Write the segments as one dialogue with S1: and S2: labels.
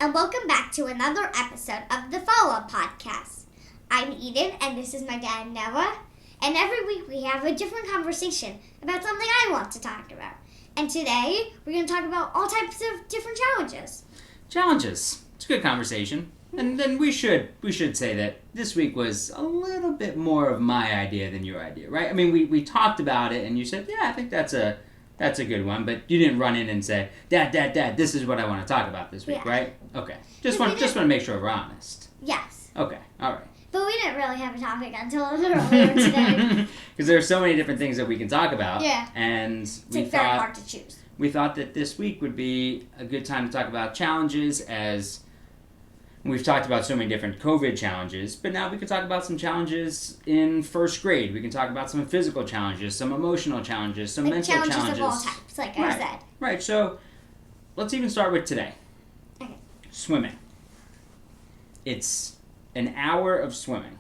S1: and welcome back to another episode of the Follow-Up Podcast. I'm Eden, and this is my dad, Noah, and every week we have a different conversation about something I want to talk about. And today, we're going to talk about all types of different challenges.
S2: Challenges. It's a good conversation. And then we should say that this week was a little bit more of my idea than your idea, right? I mean, we talked about it, and you said, yeah, I think that's a good one, but you didn't run in and say, Dad, this is what I want to talk about this week, right? Okay. Just want to make sure we're honest.
S1: Yes.
S2: Okay, all right.
S1: But we didn't really have a topic until earlier today.
S2: Because there are so many different things that we can talk about.
S1: Yeah.
S2: And
S1: it's very hard to choose.
S2: We thought that this week would be a good time to talk about challenges, as we've talked about so many different COVID challenges, but now we could talk about some challenges in first grade. We can talk about some physical challenges, some emotional challenges, some mental challenges.
S1: Challenges of all types, like I said.
S2: Right, so let's even start with today.
S1: Okay.
S2: Swimming. It's an hour of swimming.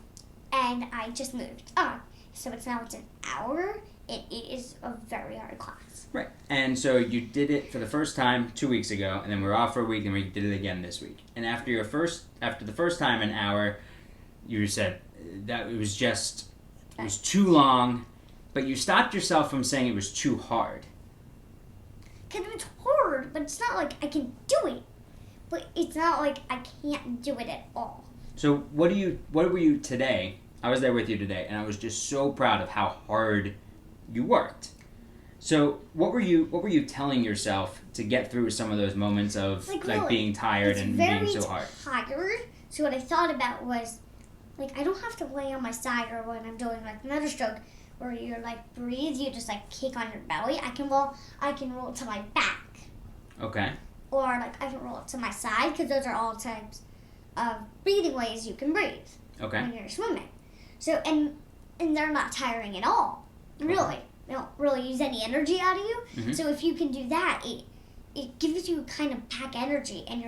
S1: And I just moved on. So it's an hour. It is a very hard class.
S2: Right. And so you did it for the first time 2 weeks ago, and then we're off for a week, and we did it again this week. And after the first time, an hour, you said that it was too long, but you stopped yourself from saying it was too hard.
S1: Because it's hard, but it's not like I can do it. But it's not like I can't do it at all.
S2: So what were you today? I was there with you today, and I was just so proud of how hard you worked. So what were you telling yourself to get through some of those moments of really, being tired and being so hard?
S1: Tired. So what I thought about was, I don't have to lay on my side, or when I'm doing another stroke where you're breathe, you just kick on your belly. I can roll to my back.
S2: Okay.
S1: Or I can roll it to my side, because those are all types of breathing ways you can breathe.
S2: Okay.
S1: When you're swimming. So and they're not tiring at all. Really.
S2: Okay.
S1: They don't really use any energy out of you.
S2: Mm-hmm.
S1: So if you can do that, it gives you kind of back energy, and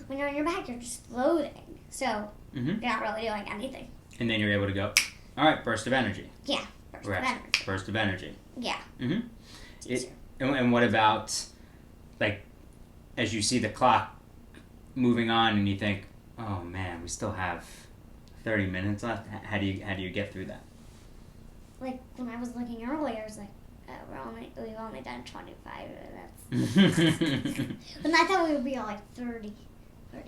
S1: when you're on your back, you're just floating. So you're not really doing anything.
S2: And then you're able to go, all right, burst of energy.
S1: Yeah, burst of energy.
S2: Burst of energy.
S1: Yeah.
S2: Mm-hmm. And what about, as you see the clock moving on, and you think, oh man, we still have 30 minutes left. How do you get through that?
S1: When I was looking earlier, I was we've only done 25 minutes. But I thought we would be on 30.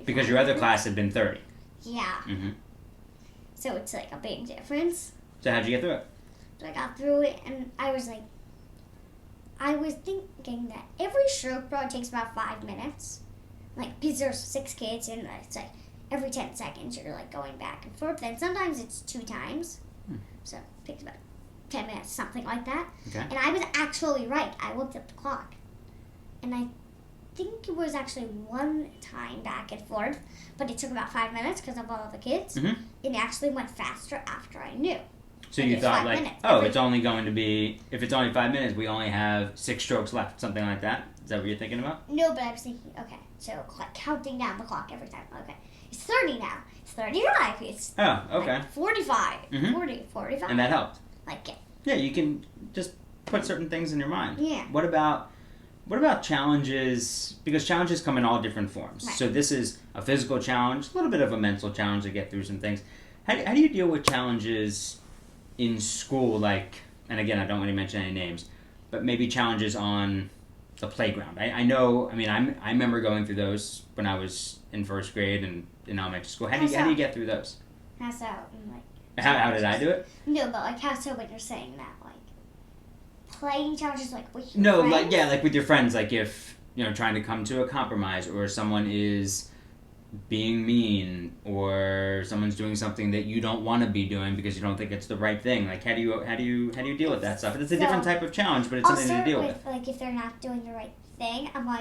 S2: Because your other class had been 30.
S1: Yeah.
S2: Mm-hmm.
S1: So it's a big difference.
S2: So how'd you get through it?
S1: So I got through it, and I was thinking that every stroke probably takes about 5 minutes. Because there's 6 kids, and it's every 10 seconds you're going back and forth. And sometimes it's 2 times. So it takes about 10 minutes, something like that.
S2: Okay.
S1: And I was actually right. I looked at the clock. And I think it was actually 1 time back and forth, but it took about 5 minutes because of all the kids.
S2: Mm-hmm.
S1: It actually went faster after I knew.
S2: So you thought it's only going to be, if it's only 5 minutes, we only have 6 strokes left, something like that? Is that what you're thinking about?
S1: No, but I was thinking, okay, so counting down the clock every time. Okay, it's 30 now. It's 35. It's 45.
S2: Mm-hmm.
S1: 40, 45.
S2: And that helped.
S1: Yeah,
S2: you can just put certain things in your mind.
S1: Yeah.
S2: What about challenges? Because challenges come in all different forms.
S1: Right.
S2: So this is a physical challenge, a little bit of a mental challenge to get through some things. How do you deal with challenges in school? And again, I don't want to mention any names, but maybe challenges on the playground. I remember going through those when I was in first grade and in elementary school. How do you get through those?
S1: How so?
S2: How did I do it?
S1: No, but how so when you're saying that? Playing challenges with your
S2: No,
S1: friends?
S2: with your friends. If, trying to come to a compromise, or someone is being mean, or someone's doing something that you don't want to be doing because you don't think it's the right thing. How do you deal with that stuff? It's a different type of challenge, but it's something to deal with.
S1: If they're not doing the right thing, I'm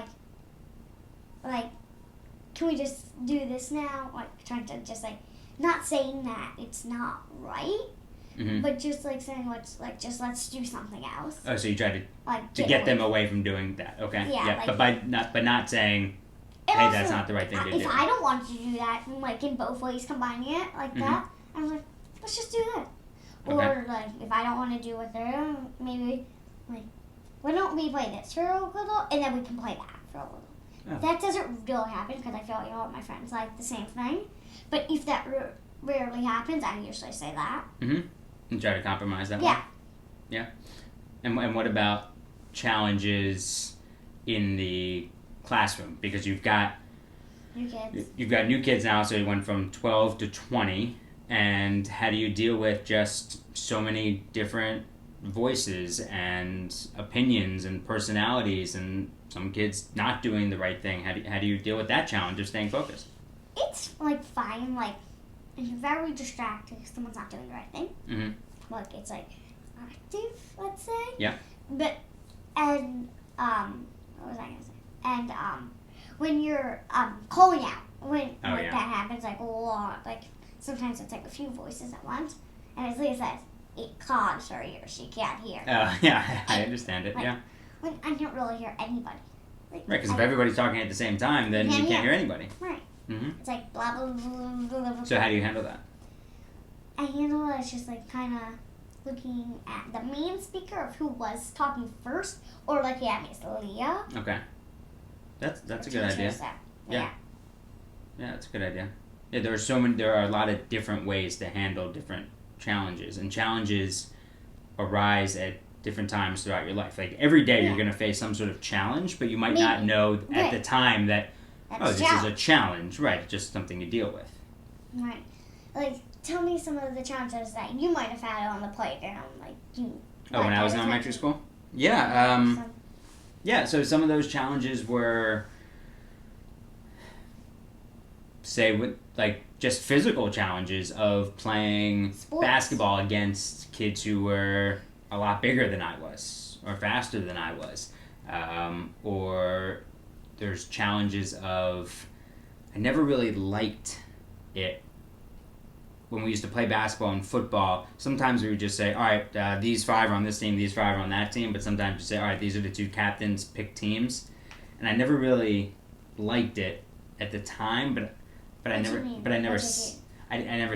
S1: can we just do this now? Trying to just not saying that it's not right, but just saying let's do something else.
S2: Oh, so you try to get them away from doing that. Okay.
S1: Yeah.
S2: But not saying, hey,
S1: also,
S2: that's not the right thing to do.
S1: If I don't want to do that, in both ways, combining it that, I'm let's just do that. Okay. Or if I don't want to do what they're doing, maybe why don't we play this for a little, and then we can play that for a little.
S2: Oh.
S1: That doesn't really happen because I feel like all of my friends like the same thing. But if that rarely happens, I usually say that.
S2: Mm-hmm. And try to compromise that
S1: Yeah.
S2: one? Yeah. And what about challenges in the classroom? Because you've got new kids now, so you went from 12 to 20. And how do you deal with just so many different voices and opinions and personalities, and some kids not doing the right thing? How do you deal with that challenge of staying focused?
S1: It's like fine, like it's very distracting if someone's not doing the right thing.
S2: Mm-hmm.
S1: Like it's like active, let's say.
S2: Yeah.
S1: But what was I gonna say? And when you're calling out, when that happens, like a lot, like sometimes it's like a few voices at once, and as Leah says, it clogs her ears. She can't hear.
S2: Yeah, I understand it.
S1: Like,
S2: yeah.
S1: When I can't really hear anybody.
S2: Right, because if everybody's talking at the same time, then you can't hear anybody.
S1: Right.
S2: Mm-hmm.
S1: It's like blah, blah, blah, blah, blah.
S2: So how do you handle that?
S1: I handle it as just like kind of looking at the main speaker of who was talking first, or like Miss Leah.
S2: Okay. That's a good idea.
S1: Yeah.
S2: Yeah, that's a good idea. Yeah, there are a lot of different ways to handle different challenges, and challenges arise at different times throughout your life. Like every day you're going to face some sort of challenge, but you might not know at the time that this is a challenge. Right, it's just something to deal with.
S1: Right. Like, tell me some of the challenges that you might have had on the playground. Like
S2: when I was in elementary school? Yeah. So some of those challenges were, say, with like just physical challenges of playing basketball against kids who were a lot bigger than I was, or faster than I was, or there's challenges of, I never really liked it when we used to play basketball and football. Sometimes we would just say, all right, these 5 are on this team, these 5 are on that team, but sometimes you say, all right, these are the 2 captains, pick teams. And I never really liked it at the time, but I never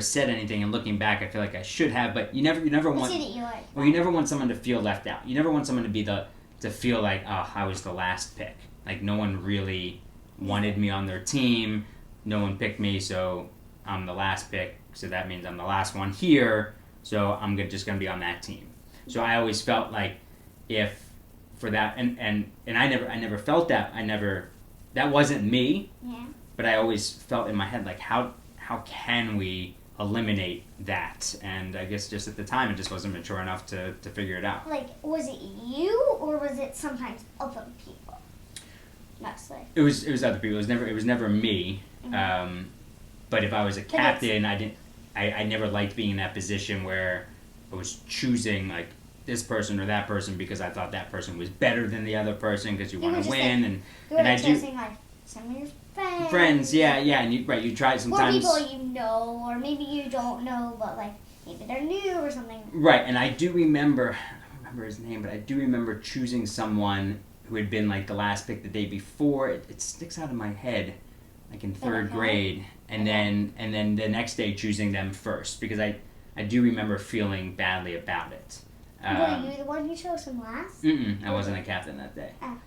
S2: said anything, and looking back I feel like I should have, but you never want you never want someone to feel left out. You never want someone to feel like, oh, I was the last pick. Like no one really wanted me on their team. No one picked me, so I'm the last pick. So that means I'm the last one here. So I'm just going to be on that team. So I always felt like if for that, and I never felt that. That wasn't me.
S1: Yeah.
S2: But I always felt in my head like how can we eliminate that? And I guess just at the time it just wasn't mature enough to figure it out.
S1: Like, was it you or was it sometimes other people? Mostly.
S2: It was other people. It was never me.
S1: Mm-hmm.
S2: But if I was a captain, I never liked being in that position where I was choosing like this person or that person because I thought that person was better than the other person because you want to win.
S1: Like, I choosing like some of your friends.
S2: Yeah, and you try sometimes.
S1: Or people you know, or maybe you don't know, but like maybe they're new or something.
S2: Right, and I do remember, I don't remember his name, but I do remember choosing someone who had been like the last pick the day before. It sticks out of my head, like in 3rd grade, and then the next day choosing them first because I do remember feeling badly about it.
S1: Were you the one who chose him last?
S2: I wasn't a captain that day.
S1: Oh.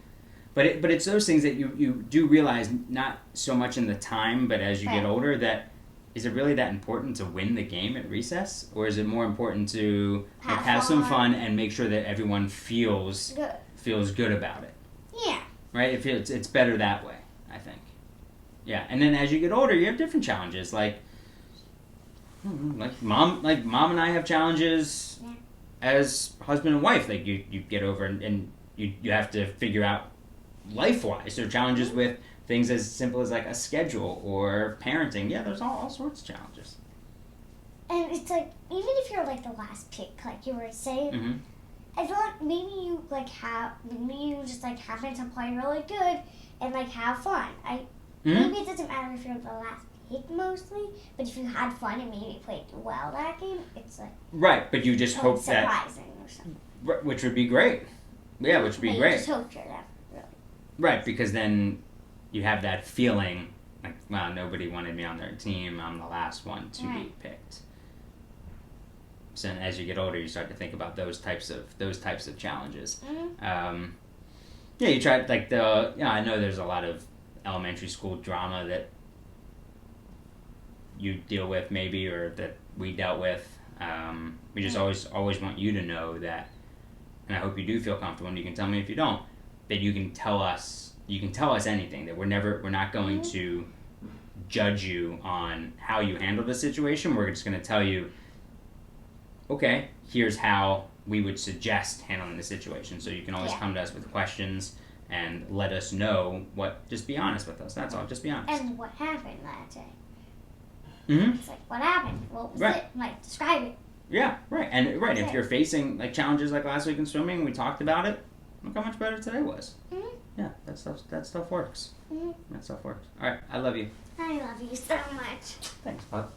S2: But it's those things that you do realize, not so much in the time, but as you get older, that is it really that important to win the game at recess? Or is it more important to have some fun and make sure that everyone feels good about it?
S1: Yeah.
S2: Right? It's better that way, I think. Yeah, and then as you get older, you have different challenges. Like mom and I have challenges as husband and wife. Like you get over and you have to figure out life-wise. There are challenges with things as simple as like a schedule or parenting. Yeah, there's all sorts of challenges.
S1: And it's like, even if you're like the last pick, like you were saying, I feel like maybe you just like happen to play really good and like have fun. Maybe it doesn't matter if you're the last pick mostly, but if you had fun and maybe played well that game, it's like
S2: right. But you just hope that
S1: surprising or something,
S2: which would be great. Yeah, which would be great.
S1: You just hope you're that really.
S2: Right, because then you have that feeling like, wow, nobody wanted me on their team. I'm the last one to be picked. So as you get older, you start to think about those types of challenges. Yeah, you try like I know there's a lot of elementary school drama that you deal with maybe, or that we dealt with. We just always want you to know that, and I hope you do feel comfortable, and you can tell me if you don't, that you can tell us anything, that we're not going to judge you on how you handle the situation. We're just going to tell you, okay, here's how we would suggest handling the situation. So you can always come to us with questions and let us know just be honest with us. That's all. Just be honest.
S1: And what happened that day?
S2: Mm-hmm.
S1: It's like, what happened? What was it? Like, describe it.
S2: Yeah, right. And if you're facing like challenges like last week in swimming, we talked about it. Look how much better today was. Mm-hmm. Yeah, that stuff works. Mm-hmm. That stuff works. All right, I love you.
S1: I love you so much.
S2: Thanks, bud.